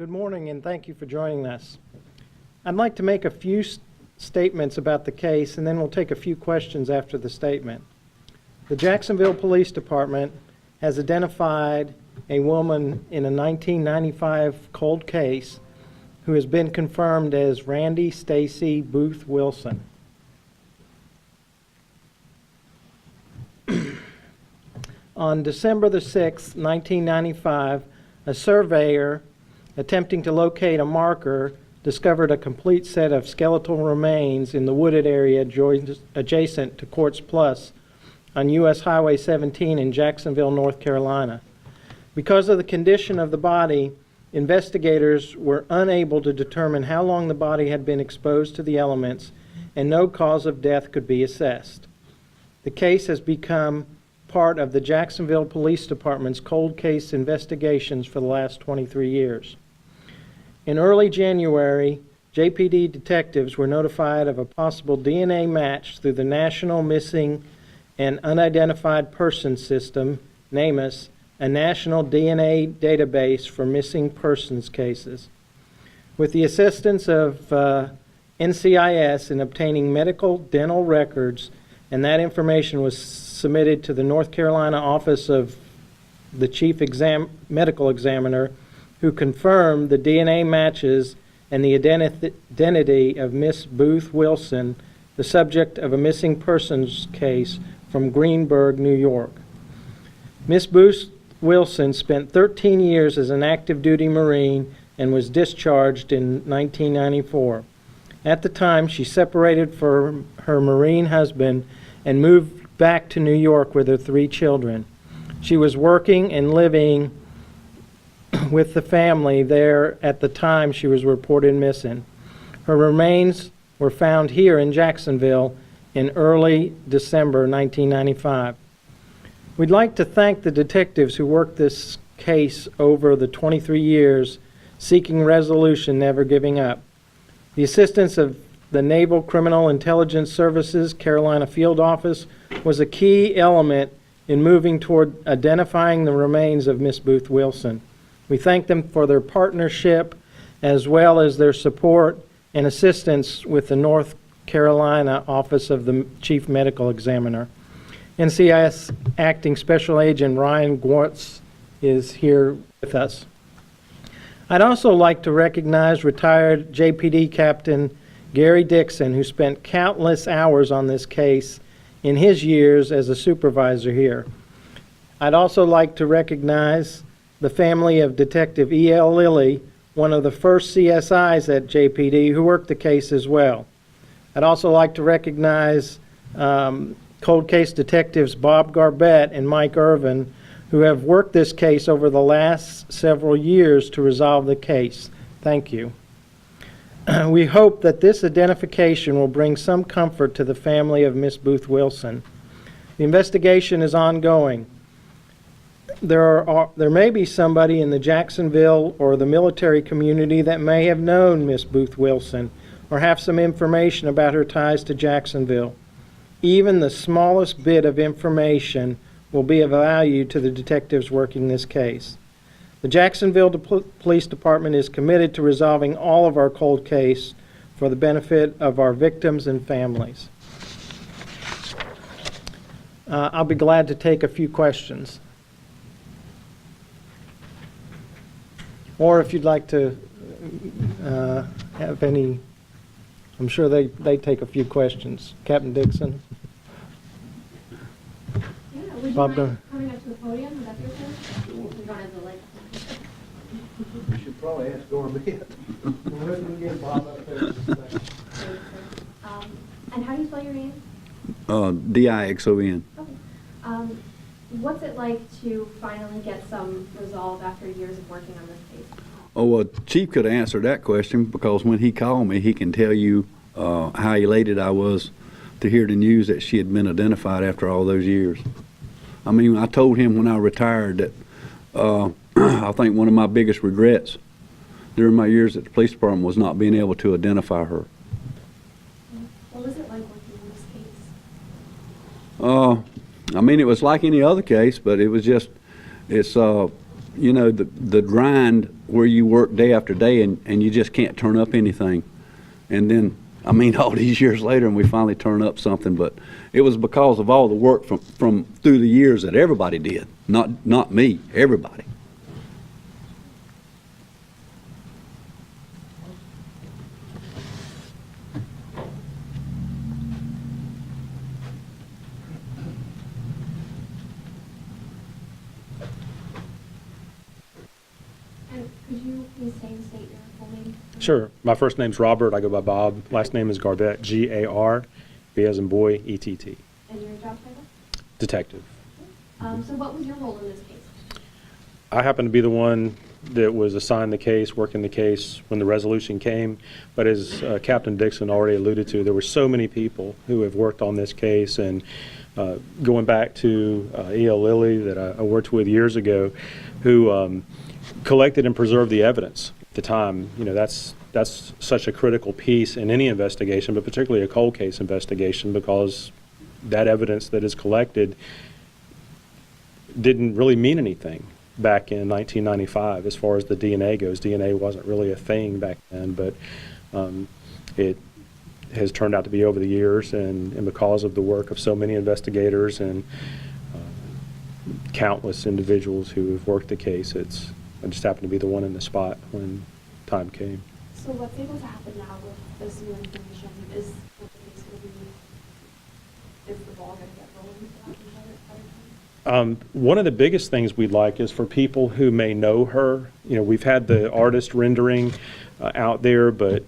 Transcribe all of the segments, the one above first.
Good morning, and thank you for joining us. I'd like to make a few statements about the case, and then we'll take a few questions after the statement. The Jacksonville Police Department has identified a woman in a 1995 cold case who has been confirmed as Randi Stacey Boothe-Wilson. On December the 6th, 1995, a surveyor attempting to locate a marker discovered a complete set of skeletal remains in the wooded area adjacent to Quartz Plus on U.S. Highway 17 in Jacksonville, North Carolina. Because of the condition of the body, investigators were unable to determine how long the body had been exposed to the elements, and no cause of death could be assessed. The case has become part of the Jacksonville Police Department's cold case investigations for the last 23 years. In early January, JPD detectives were notified of a possible DNA match through the National Missing and Unidentified Persons System, NAMUS, a national DNA database for missing persons cases. With the assistance of NCIS in obtaining medical dental records, and that information was submitted to the North Carolina Office of the Chief Medical Examiner, who confirmed the DNA matches and the identity of Miss Boothe-Wilson, the subject of a missing persons case from Greenburgh, New York. Miss Boothe-Wilson spent 13 years as an active duty Marine and was discharged in 1994. At the time, she separated from her Marine husband and moved back to New York with her 3 children. She was working and living with the family there at the time she was reported missing. Her remains were found here in Jacksonville in early December 1995. We'd like to thank the detectives who worked this case over the 23 years, seeking resolution, never giving up. The assistance of the Naval Criminal Intelligence Services Carolina Field Office was a key element in moving toward identifying the remains of Miss Boothe-Wilson. We thank them for their partnership as well as their support and assistance with the North Carolina Office of the Chief Medical Examiner. NCIS Acting Special Agent Ryan Gwartz is here with us. I'd also like to recognize retired JPD Captain Gary Dixon, who spent countless hours on this case in his years as a supervisor here. I'd also like to recognize the family of Detective E.L. Lilly, one of the first CSIs at JPD, who worked the case as well. I'd also like to recognize cold case detectives Bob Garbett and Mike Irvin, who have worked this case over the last several years to resolve the case. Thank you. We hope that this identification will bring some comfort to the family of Miss Boothe-Wilson. The investigation is ongoing. There may be somebody in the Jacksonville or the military community that may have known Miss Boothe-Wilson or have some information about her ties to Jacksonville. Even the smallest bit of information will be of value to the detectives working this case. The Jacksonville Police Department is committed to resolving all of our cold case for the benefit of our victims and families. I'll be glad to take a few questions. Or if you'd like to have any, I'm sure they take a few questions. Captain Dixon. Yeah, would you Bob, mind coming up to the podium? Would that be okay? We don't have the light. You should probably ask Garbett. We're going to get Bob up there. And how do you spell your name? Dixon. Okay. What's it like to finally get some resolve after years of working on this case? Oh, well, Chief could answer that question because when he called me, he can tell you how elated I was to hear the news that she had been identified after all those years. I mean, I told him when I retired that I think one of my biggest regrets during my years at the police department was not being able to identify her. What was it like working on this case? I mean, it was like any other case, but it was just, it's you know, the grind where you work day after day and you just can't turn up anything. And then, I mean, all these years later, and we finally turn up something, but it was because of all the work from through the years that everybody did, not me, everybody. And could you please state your full name? Sure. My first name's Robert. I go by Bob. Last name is Garbett, G-A-R, B as in boy, E-T-T. And your job title? Detective. So what was your role in this case? I happen to be the one that was assigned the case, working the case when the resolution came. But as Captain Dixon already alluded to, there were so many people who have worked on this case. And going back to E.L. Lilly that I worked with years ago, who collected and preserved the evidence at the time. You know, that's such a critical piece in any investigation, but particularly a cold case investigation, because that evidence that is collected didn't really mean anything back in 1995 as far as the DNA goes. DNA wasn't really a thing back then, but it has turned out to be over the years, and because of the work of so many investigators and countless individuals who have worked the case, I just happened to be the one in the spot when time came. So what's able to happen now with this new information is what the case will be, is the ball going to get rolling for that other time? One of the biggest things we'd like is for people who may know her. You know, we've had the artist rendering out there, but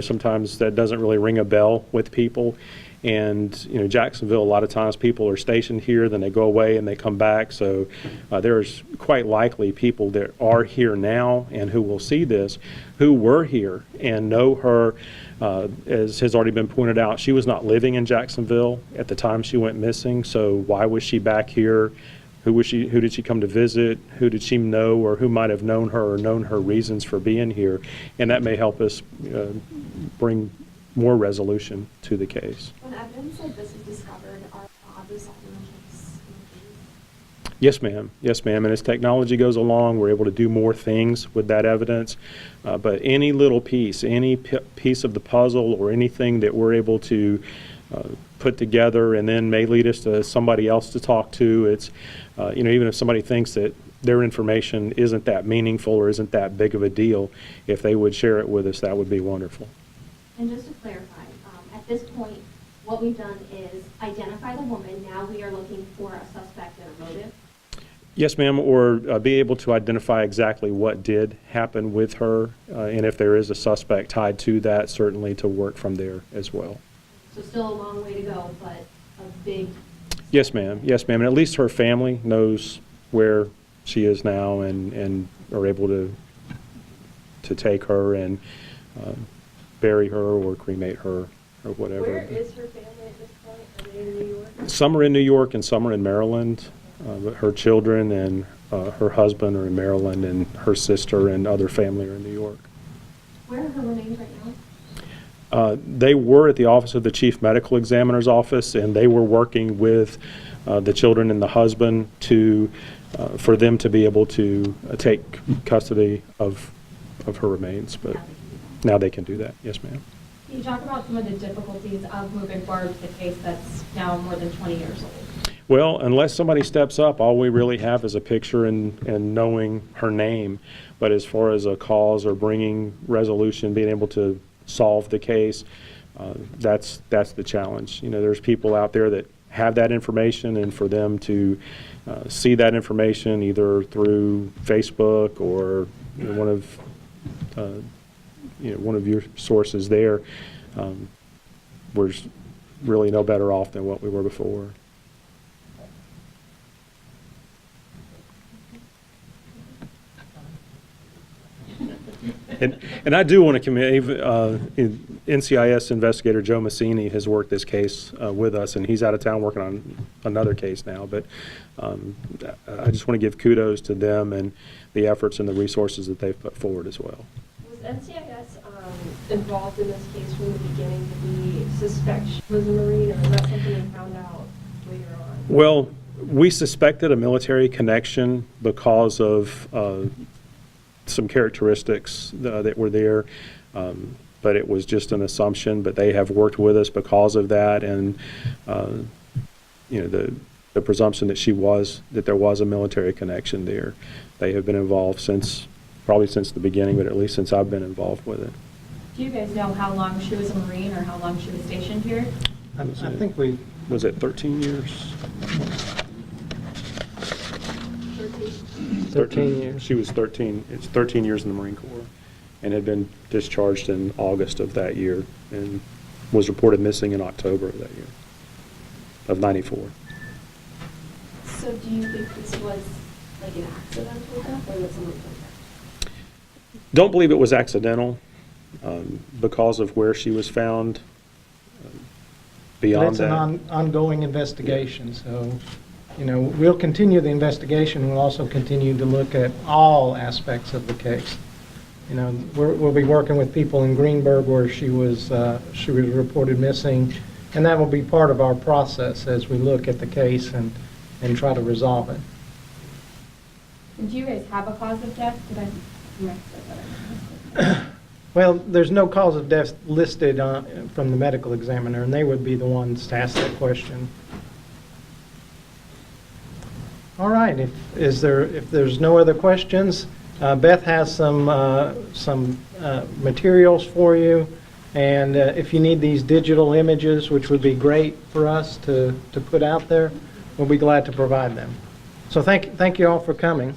sometimes that doesn't really ring a bell with people. And Jacksonville, a lot of times people are stationed here, then they go away and they come back. So there's quite likely people that are here now and who will see this, who were here and know her. As has already been pointed out, she was not living in Jacksonville at the time she went missing. So why was she back here? Who did she come to visit? Who did she know, or who might have known her or known her reasons for being here? And that may help us bring more resolution to the case. When evidence like this is discovered, are odds solving the case increased? Yes, ma'am. Yes, ma'am. And as technology goes along, we're able to do more things with that evidence. But any little piece, any piece of the puzzle or anything that we're able to put together and then may lead us to somebody else to talk to, it's, even if somebody thinks that their information isn't that meaningful or isn't that big of a deal, if they would share it with us, that would be wonderful. And just to clarify, at this point, what we've done is identify the woman. Now we are looking for a suspect and a motive. Yes, ma'am, or be able to identify exactly what did happen with her, and if there is a suspect tied to that, certainly to work from there as well. So still a long way to go, but a big... Yes, ma'am. Yes, ma'am. And at least her family knows where she is now and are able to take her and bury her or cremate her or whatever. Where is her family at this point? Are they in New York? Some are in New York and some are in Maryland. But her children and her husband are in Maryland, and her sister and other family are in New York. Where are her remains right now? They were at the office of the chief medical examiner's office, and they were working with the children and the husband for them to be able to take custody of her remains. But now they can do that. Yes, ma'am. Can you talk about some of the difficulties of moving forward with a case that's now more than 20 years old? Well, unless somebody steps up, all we really have is a picture and knowing her name. But as far as a cause or bringing resolution, being able to solve the case, that's the challenge. There's people out there that have that information, and for them to see that information either through Facebook or one of your sources there, we're really no better off than what we were before. And I do want to commend NCIS investigator Joe Massini has worked this case with us, and he's out of town working on another case now. But I just want to give kudos to them and the efforts and the resources that they've put forward as well. Was NCIS involved in this case from the beginning? Did we suspect she was a Marine, or is that something we found out later on? Well, We suspected a military connection because of some characteristics that were there, but it was just an assumption. But they have worked with us because of that, and the presumption that there was a military connection there. They have been involved probably since the beginning, but at least since I've been involved with it. Do you guys know how long she was a Marine or how long she was stationed here? I think we, Was it 13 years? 13 years. She was 13. It's 13 years in the Marine Corps, and had been discharged in August of that year, and was reported missing in October of that year, of '94. So do you think this was like an accidental death, or that someone killed her? Don't believe it was accidental, because of where she was found. Beyond It's that, an ongoing investigation, so, we'll continue the investigation. We'll also continue to look at all aspects of the case. We'll be working with people in Greenberg where she was reported missing, and that will be part of our process as we look at the case and try to resolve it. And do you guys have a cause of death? Did I mix that up? Well, there's no cause of death listed from the medical examiner, and they would be the ones to ask that question. All right, if there's no other questions, Beth has some materials for you, and if you need these digital images, which would be great for us to put out there, we'll be glad to provide them. So thank you all for coming.